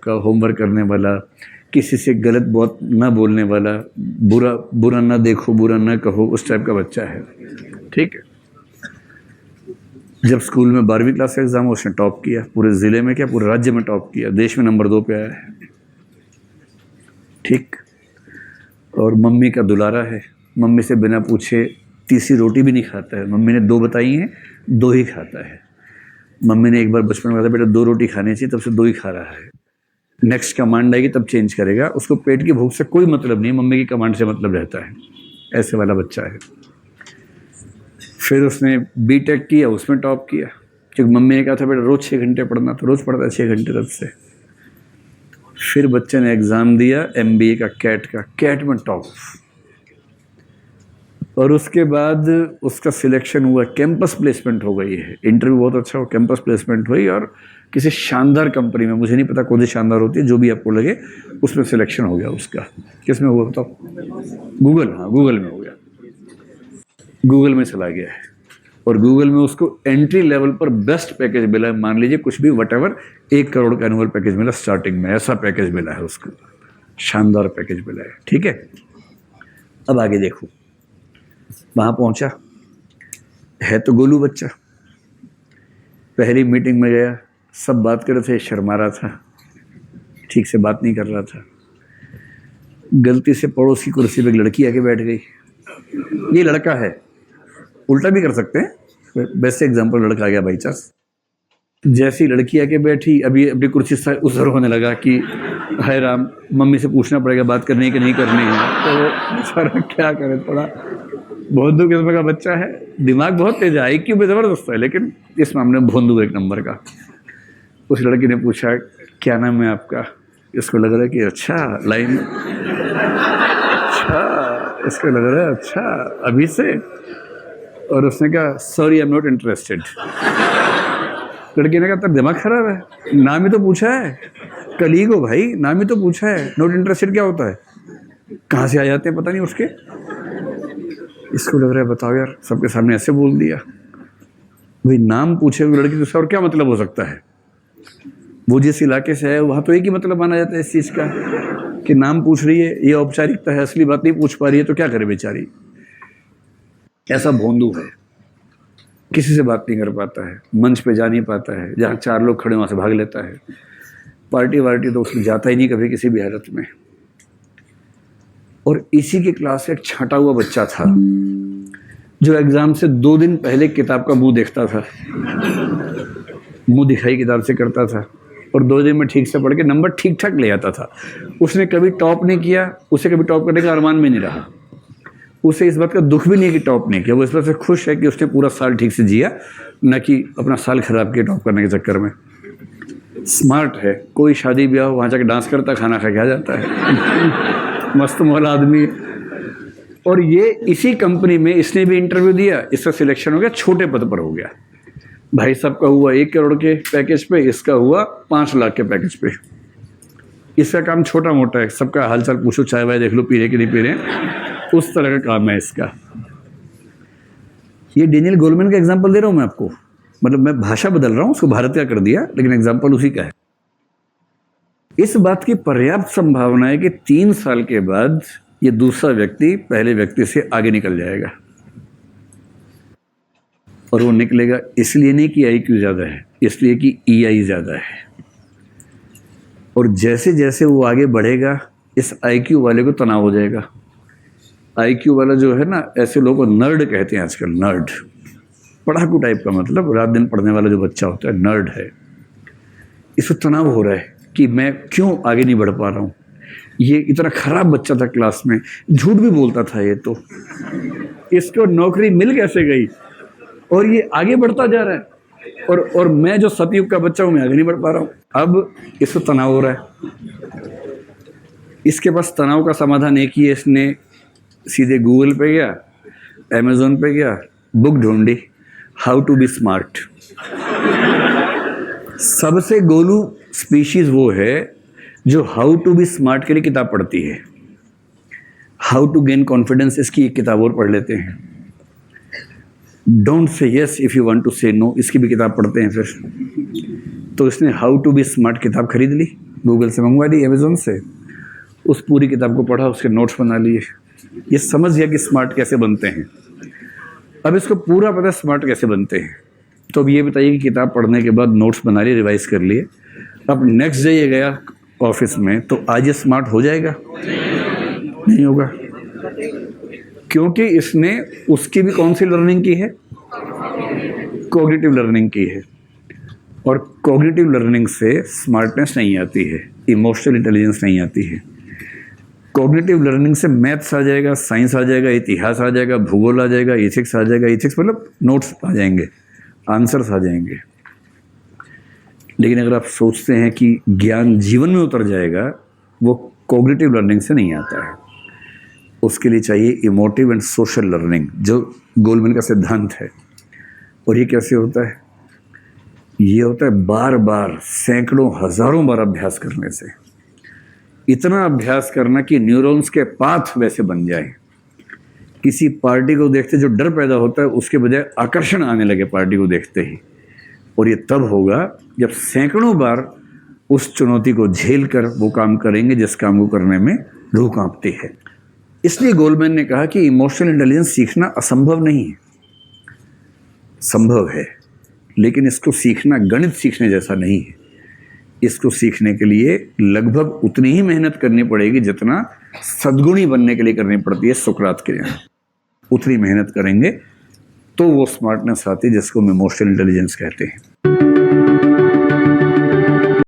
का, होमवर्क करने वाला, किसी से गलत बात ना बोलने वाला, बुरा ना देखो, बुरा ना कहो, उस टाइप का बच्चा है। ठीक है। जब स्कूल में 12वीं क्लास का एग्ज़ाम उसने टॉप किया, पूरे ज़िले में क्या पूरे राज्य में टॉप किया, देश में नंबर 2 पे आया है। ठीक। और मम्मी का दुलारा है, मम्मी से बिना पूछे तीसरी रोटी भी नहीं खाता है। मम्मी ने 2 बताई हैं, 2 ही खाता है। मम्मी ने एक बार बचपन में कहा था बेटा 2 रोटी खानी चाहिए, तब से 2 ही खा रहा है। नेक्स्ट कमांड आएगी तब चेंज करेगा। उसको पेट की भूख से कोई मतलब नहीं, मम्मी की कमांड से मतलब रहता है। ऐसे वाला बच्चा है। फिर उसने बीटेक किया, उसमें टॉप किया, क्योंकि मम्मी ने कहा था बेटा रोज़ 6 घंटे पढ़ना, तो रोज़ पढ़ता है 6 घंटे तब से। फिर बच्चे ने एग्ज़ाम दिया MBA का, कैट में टॉप। और उसके बाद उसका सिलेक्शन हुआ, कैंपस प्लेसमेंट हो गई है, इंटरव्यू बहुत अच्छा हो, कैंपस प्लेसमेंट हुई और किसी शानदार कंपनी में, मुझे नहीं पता कौन सी शानदार होती है, जो भी आपको लगे, उसमें सिलेक्शन हो गया उसका। किस में हुआ बताओ? गूगल। हाँ, गूगल में हो गया, गूगल में चला गया है। और गूगल में उसको एंट्री लेवल पर बेस्ट पैकेज मिला है, मान लीजिए कुछ भी, वटएवर, 1 करोड़ का एनुअल पैकेज मिला स्टार्टिंग में, ऐसा पैकेज मिला है उसको, शानदार पैकेज मिला है। ठीक है। अब आगे देखो, वहाँ पहुँचा है तो गोलू बच्चा। पहली मीटिंग में गया, सब बात कर रहे थे, शर्मा रहा था, ठीक से बात नहीं कर रहा था। गलती से पड़ोस की कुर्सी पे एक लड़की आके बैठ गई। ये लड़का है, उल्टा भी कर सकते हैं, बेस्ट एग्जाम्पल लड़का आ गया बाई चांस। जैसी लड़की आके बैठी, अभी अपनी कुर्सी से उधर होने लगा कि हाय राम, मम्मी से पूछना पड़ेगा बात करनी है कि नहीं करनी है। तो सारा क्या करे, थोड़ा भोंदू किस्म का बच्चा है, दिमाग बहुत तेज है, IQ भी ज़बरदस्त है, लेकिन इस मामले में भोंदू 1 नंबर का। उस लड़की ने पूछा क्या नाम है आपका? इसको लग रहा है कि अच्छा लाइन, अच्छा इसको लग रहा है अच्छा अभी से। और उसने कहा sorry I am not interested. लड़की ने कहा तेरा दिमाग खराब है, नाम ही तो पूछा है, कलीग हो भाई, नाम ही तो पूछा है, नॉट इंटरेस्टेड क्या होता है? कहाँ से आ जाते हैं पता नहीं उसके। इसको लग रहा है बताओ यार, सबके सामने ऐसे बोल दिया भाई, नाम पूछे हुए लड़की तो और क्या मतलब हो सकता है? वो जिस इलाके से है वहाँ तो एक ही मतलब माना जाता है इस चीज़ का कि नाम पूछ रही है, ये औपचारिकता है, असली बात नहीं पूछ पा रही है तो क्या करे बेचारी। ऐसा भोंदू है, किसी से बात नहीं कर पाता है, मंच पे जा नहीं पाता है, जहाँ 4 लोग खड़े वहाँ से भाग लेता है, पार्टी वार्टी तो उसमें जाता ही नहीं कभी किसी भी हालत में। और इसी के क्लास से एक छँटा हुआ बच्चा था जो एग्ज़ाम से 2 दिन पहले किताब का मुंह देखता था, मुंह दिखाई किताब से करता था, और 2 दिन में ठीक से पढ़ के नंबर ठीक ठाक ले आता था। उसने कभी टॉप नहीं किया, उसे कभी टॉप करने का अरमान भी नहीं रहा, उसे इस बात का दुख भी नहीं है कि टॉप नहीं किया, वो इस बात से खुश है कि उसने पूरा साल ठीक से जिया, न कि अपना साल खराब किया टॉप करने के चक्कर में। स्मार्ट है, कोई शादी ब्याह हो वहाँ जाके डांस करता, खाना खा के आ जाता है। मस्त मौला आदमी है। और ये इसी कंपनी में इसने भी इंटरव्यू दिया, इसका सिलेक्शन हो गया, छोटे पद पर हो गया। भाई साहब का हुआ 1 करोड़ के पैकेज पे, इसका हुआ 5 लाख के पैकेज पे। इसका काम छोटा मोटा है, सबका हालचाल पूछो, चाय वाय देख लो, पी रहे कि नहीं पी रहे, उस तरह का काम है इसका। ये डेनियल गोलमैन का एग्जांपल दे रहा हूँ मैं आपको, मतलब मैं भाषा बदल रहा हूँ, उसको भारतीय कर दिया, लेकिन एग्जांपल उसी का है। इस बात की पर्याप्त संभावना है कि 3 साल के बाद ये दूसरा व्यक्ति पहले व्यक्ति से आगे निकल जाएगा। और वो निकलेगा इसलिए नहीं कि IQ ज़्यादा है, इसलिए कि EI ज़्यादा है। और जैसे जैसे वो आगे बढ़ेगा, इस IQ वाले को तनाव हो जाएगा। IQ वाला जो है ना, ऐसे लोगों को नर्ड कहते हैं आजकल, नर्ड, पढ़ाकू टाइप का, मतलब रात दिन पढ़ने वाला जो बच्चा होता है, नर्ड है। इसको तनाव हो रहा है कि मैं क्यों आगे नहीं बढ़ पा रहा हूँ, ये इतना खराब बच्चा था क्लास में, झूठ भी बोलता था, ये तो इसको नौकरी मिल कैसे गई, और ये आगे बढ़ता जा रहा है, और मैं जो सतयुग का बच्चा हूँ, मैं आगे नहीं बढ़ पा रहा हूँ। अब इसको तनाव हो रहा है। इसके पास तनाव का समाधान एक ही है, इसने सीधे गूगल पे गया, अमेज़न पे गया, बुक ढूंढी, हाउ टू बी स्मार्ट। सबसे गोलू स्पीशीज वो है जो हाउ टू बी स्मार्ट के लिए किताब पढ़ती है। हाउ टू गेन कॉन्फिडेंस, इसकी एक किताब और पढ़ लेते हैं। Don't say yes if you want to say no, इसकी भी किताब पढ़ते हैं फिर। तो इसने हाउ टू बी स्मार्ट किताब खरीद ली, गूगल से मंगवा ली, अमेज़ोन से, उस पूरी किताब को पढ़ा, उसके नोट्स बना लिए, ये समझ गया कि स्मार्ट कैसे बनते हैं। अब इसको पूरा पता स्मार्ट कैसे बनते हैं। तो अब ये बताइए कि किताब पढ़ने के बाद नोट्स बना लिए, रिवाइज कर लिए, अब नेक्स्ट डे ये गया ऑफिस में, तो आज ये स्मार्ट हो जाएगा? नहीं होगा, क्योंकि इसने उसकी भी कौन सी लर्निंग की है? कॉग्निटिव लर्निंग की है। और कॉग्निटिव लर्निंग से स्मार्टनेस नहीं आती है, इमोशनल इंटेलिजेंस नहीं आती है। कॉग्निटिव लर्निंग से मैथ्स आ जाएगा, साइंस आ जाएगा, इतिहास आ जाएगा, भूगोल आ जाएगा, इथिक्स आ जाएगा, इथिक्स मतलब नोट्स आ जाएंगे, आंसर्स आ जाएंगे। लेकिन अगर आप सोचते हैं कि ज्ञान जीवन में उतर जाएगा, वो कॉग्निटिव लर्निंग से नहीं आता है। उसके लिए चाहिए इमोटिव एंड सोशल लर्निंग, जो गोलमैन का सिद्धांत है। और ये कैसे होता है? ये होता है बार बार, सैकड़ों हजारों बार अभ्यास करने से। इतना अभ्यास करना कि न्यूरॉन्स के पाथ वैसे बन जाए। किसी पार्टी को देखते जो डर पैदा होता है, उसके बजाय आकर्षण आने लगे पार्टी को देखते ही। और ये तब होगा जब सैकड़ों बार उस चुनौती को झेल कर वो काम करेंगे जिस काम को करने में रूह कांपती है। इसलिए गोलमैन ने कहा कि इमोशनल इंटेलिजेंस सीखना असंभव नहीं है, संभव है, लेकिन इसको सीखना गणित सीखने जैसा नहीं है। इसको सीखने के लिए लगभग उतनी ही मेहनत करनी पड़ेगी जितना सद्गुणी बनने के लिए करनी पड़ती है सुकरात के यहाँ। उतनी मेहनत करेंगे तो वो स्मार्टनेस आती है जिसको हम इमोशनल इंटेलिजेंस कहते हैं।